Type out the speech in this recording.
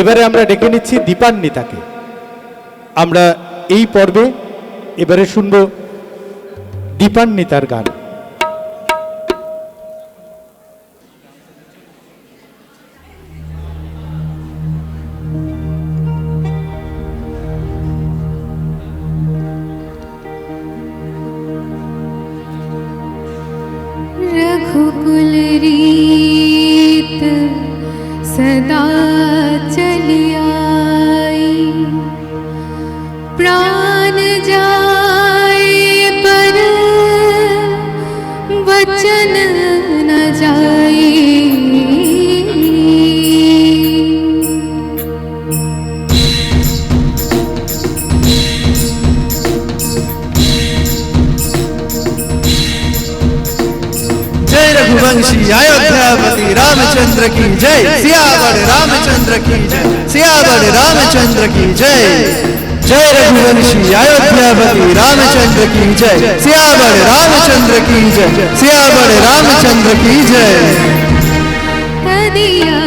এবারে আমরা ডেকে নিচ্ছি দীপান্বিতাকে। আমরা এই পর্বে এবারে শুনব দীপান্বিতার গান। रघुकुल रीत सदा चली आई, प्राण जाए पर वचन न जाए। जय रघुवंशी अयोध्यापति रामचंद्र की जय, सियावर रामचंद्र की जय, सियावर रामचंद्र की जय। जय रघुवंशी अयोध्यापति रामचंद्र की जय, सियावर रामचंद्र की जय, सियावर रामचंद्र की जय। तदिया